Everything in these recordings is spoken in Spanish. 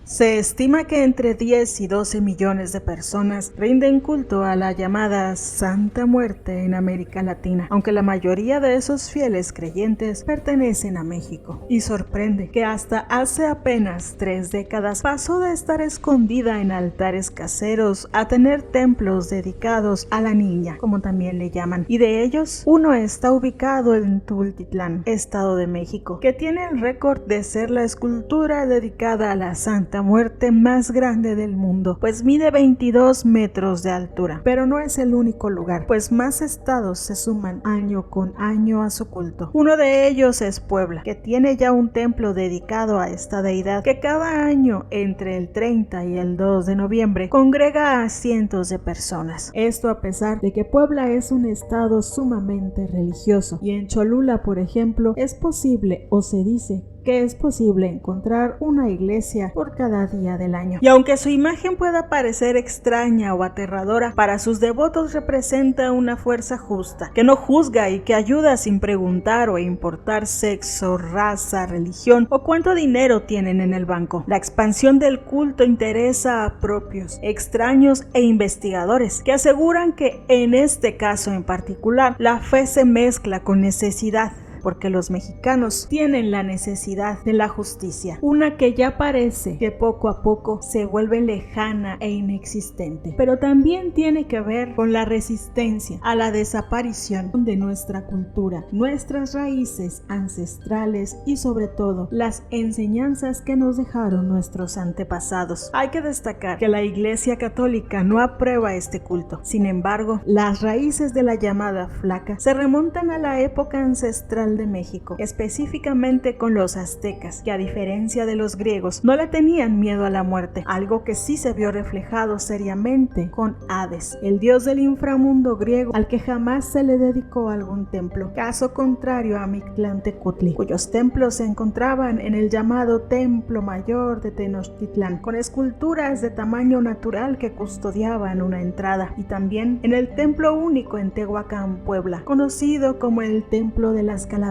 Se estima que entre 10 y 12 millones de personas rinden culto a la llamada Santa Muerte en América Latina, aunque la mayoría de esos fieles creyentes pertenecen a México. Y sorprende que hasta hace apenas 3 décadas pasó de estar escondida en altares caseros a tener templos dedicados a la niña, como también le llaman. Y de ellos, uno está ubicado en Tultitlán, Estado de México, que tiene el récord de ser la escultura dedicada a la Santa Muerte más grande del mundo, pues mide 22 metros de altura. Pero no es el único lugar, pues más estados se suman año con año a su culto. Uno de ellos es Puebla, que tiene ya un templo dedicado a esta deidad, que cada año entre el 30 y el 2 de noviembre congrega a cientos de personas. Esto a pesar de que Puebla es un estado sumamente religioso, y en Cholula, por ejemplo, es posible o se dice que es posible encontrar una iglesia por cada día del año. Y aunque su imagen pueda parecer extraña o aterradora, para sus devotos representa una fuerza justa, que no juzga y que ayuda sin preguntar o importar sexo, raza, religión o cuánto dinero tienen en el banco. La expansión del culto interesa a propios, extraños e investigadores, que aseguran que en este caso en particular, la fe se mezcla con necesidad, porque los mexicanos tienen la necesidad de la justicia, una que ya parece que poco a poco se vuelve lejana e inexistente, pero también tiene que ver con la resistencia a la desaparición de nuestra cultura, nuestras raíces ancestrales y sobre todo las enseñanzas que nos dejaron nuestros antepasados. Hay que destacar que la Iglesia Católica no aprueba este culto. Sin embargo, las raíces de la llamada flaca se remontan a la época ancestral de México, específicamente con los aztecas, que a diferencia de los griegos no le tenían miedo a la muerte, algo que sí se vio reflejado seriamente con Hades, el dios del inframundo griego al que jamás se le dedicó algún templo, caso contrario a Mictlantecutli, cuyos templos se encontraban en el llamado Templo Mayor de Tenochtitlán, con esculturas de tamaño natural que custodiaban una entrada, y también en el templo único en Tehuacán, Puebla, conocido como el Templo de las Calaveras.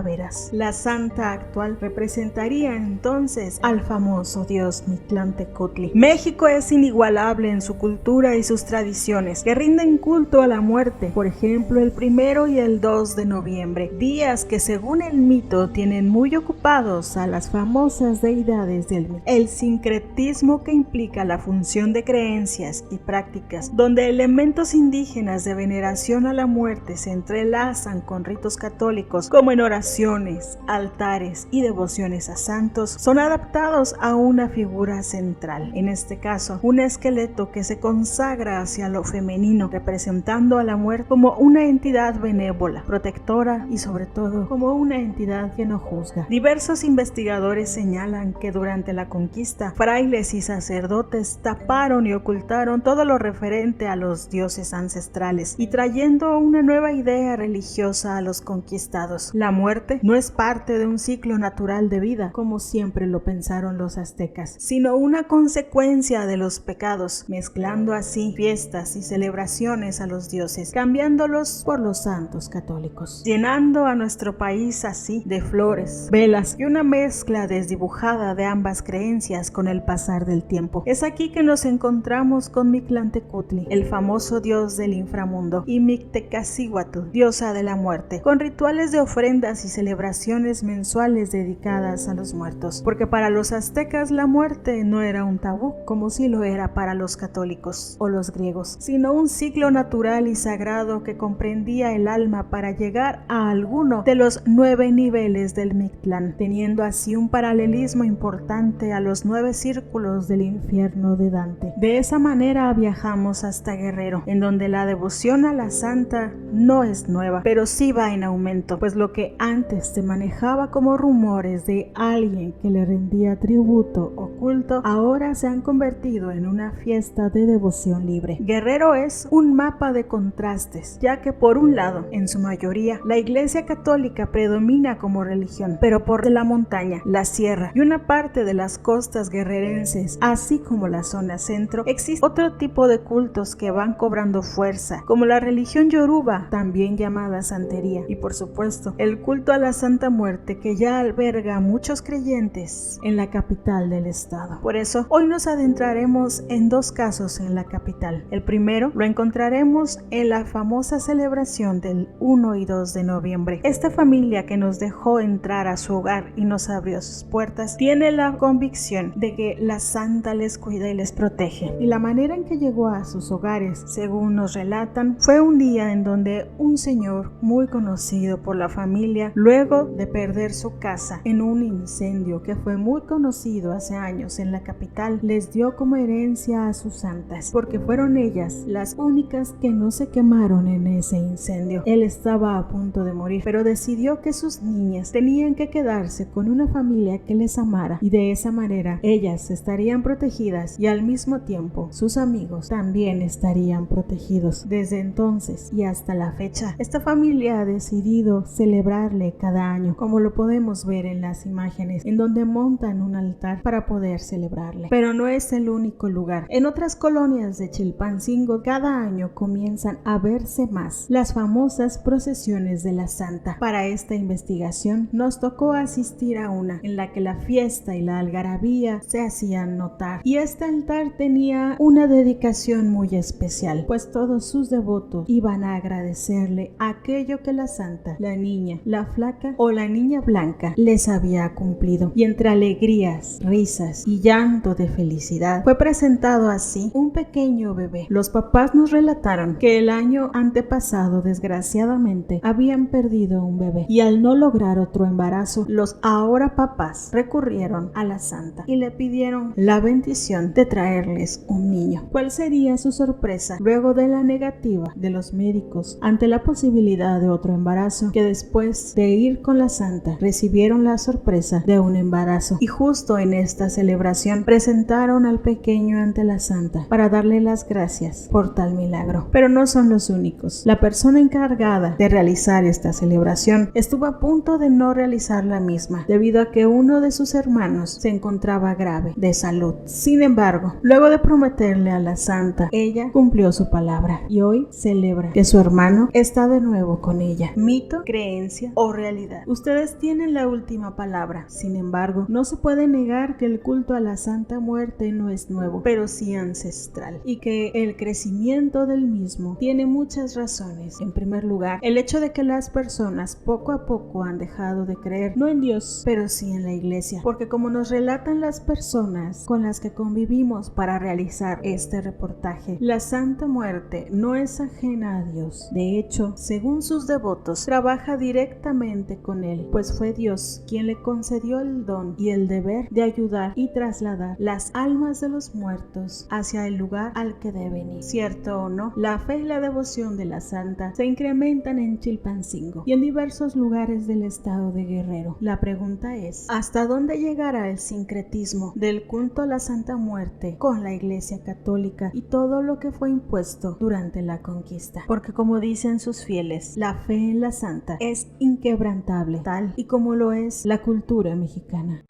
La santa actual representaría entonces al famoso dios Mictlantecutli. México es inigualable en su cultura y sus tradiciones, que rinden culto a la muerte, por ejemplo el 1 y el 2 de noviembre, días que según el mito tienen muy ocupados a las famosas deidades del mito. El sincretismo que implica la función de creencias y prácticas, donde elementos indígenas de veneración a la muerte se entrelazan con ritos católicos, como en oraciones, altares y devociones a santos, son adaptados a una figura central, en este caso un esqueleto que se consagra hacia lo femenino, representando a la muerte como una entidad benévola, protectora y sobre todo como una entidad que no juzga. Diversos investigadores señalan que durante la conquista, frailes y sacerdotes taparon y ocultaron todo lo referente a los dioses ancestrales y trayendo una nueva idea religiosa a los conquistados. La muerte no es parte de un ciclo natural de vida, como siempre lo pensaron los aztecas, sino una consecuencia de los pecados, mezclando así fiestas y celebraciones a los dioses, cambiándolos por los santos católicos, llenando a nuestro país así de flores, velas y una mezcla desdibujada de ambas creencias con el pasar del tiempo. Es aquí que nos encontramos con Mictlantecutli, el famoso dios del inframundo, y Mictecacihuatl, diosa de la muerte, con rituales de ofrendas y celebraciones mensuales dedicadas a los muertos, porque para los aztecas la muerte no era un tabú, como sí lo era para los católicos o los griegos, sino un ciclo natural y sagrado que comprendía el alma para llegar a alguno de los 9 niveles del Mictlán, teniendo así un paralelismo importante a los 9 círculos del infierno de Dante. De esa manera viajamos hasta Guerrero, en donde la devoción a la santa no es nueva, pero sí va en aumento, pues lo que antes se manejaba como rumores de alguien que le rendía tributo o culto, ahora se han convertido en una fiesta de devoción libre. Guerrero es un mapa de contrastes, ya que por un lado, en su mayoría, la Iglesia Católica predomina como religión, pero por la montaña, la sierra y una parte de las costas guerrerenses, así como la zona centro, existe otro tipo de cultos que van cobrando fuerza, como la religión yoruba, también llamada santería, y por supuesto, el culto culto a la Santa Muerte que ya alberga a muchos creyentes en la capital del estado. Por eso, hoy nos adentraremos en dos casos en la capital. El primero lo encontraremos en la famosa celebración del 1 y 2 de noviembre. Esta familia que nos dejó entrar a su hogar y nos abrió sus puertas tiene la convicción de que la Santa les cuida y les protege. Y la manera en que llegó a sus hogares, según nos relatan, fue un día en donde un señor muy conocido por la familia, luego de perder su casa en un incendio que fue muy conocido hace años en la capital, les dio como herencia a sus santas, porque fueron ellas las únicas que no se quemaron en ese incendio. Él estaba a punto de morir, pero decidió que sus niñas tenían que quedarse con una familia que les amara, y de esa manera ellas estarían protegidas y al mismo tiempo sus amigos también estarían protegidos. Desde entonces y hasta la fecha, esta familia ha decidido celebrarle cada año, como lo podemos ver en las imágenes, en donde montan un altar para poder celebrarle. Pero no es el único lugar. En otras colonias de Chilpancingo, cada año comienzan a verse más las famosas procesiones de la Santa. Para esta investigación nos tocó asistir a una en la que la fiesta y la algarabía se hacían notar, y este altar tenía una dedicación muy especial, pues todos sus devotos iban a agradecerle aquello que la Santa, la niña, la flaca o la niña blanca les había cumplido. Y entre alegrías, risas y llanto de felicidad fue presentado así un pequeño bebé. Los papás nos relataron que el año antepasado desgraciadamente habían perdido un bebé, y al no lograr otro embarazo, los ahora papás recurrieron a la Santa y le pidieron la bendición de traerles un niño. ¿Cuál sería su sorpresa luego de la negativa de los médicos ante la posibilidad de otro embarazo? Que después de ir con la Santa recibieron la sorpresa de un embarazo, y justo en esta celebración presentaron al pequeño ante la Santa para darle las gracias por tal milagro. Pero no son los únicos. La persona encargada de realizar esta celebración estuvo a punto de no realizar la misma debido a que uno de sus hermanos se encontraba grave de salud. Sin embargo, luego de prometerle a la Santa, ella cumplió su palabra y hoy celebra que su hermano está de nuevo con ella. Mito, creencia o realidad. Ustedes tienen la última palabra. Sin embargo, no se puede negar que el culto a la Santa Muerte no es nuevo, pero sí ancestral, y que el crecimiento del mismo tiene muchas razones. En primer lugar, el hecho de que las personas poco a poco han dejado de creer, no en Dios, pero sí en la iglesia, porque como nos relatan las personas con las que convivimos para realizar este reportaje, la Santa Muerte no es ajena a Dios. De hecho, según sus devotos, trabaja directamente con él, pues fue Dios quien le concedió el don y el deber de ayudar y trasladar las almas de los muertos hacia el lugar al que deben ir. Cierto o no, la fe y la devoción de la Santa se incrementan en Chilpancingo y en diversos lugares del estado de Guerrero. La pregunta es, ¿hasta dónde llegará el sincretismo del culto a la Santa Muerte con la Iglesia Católica y todo lo que fue impuesto durante la conquista? Porque como dicen sus fieles, la fe en la Santa es inquebrantable, tal y como lo es la cultura mexicana.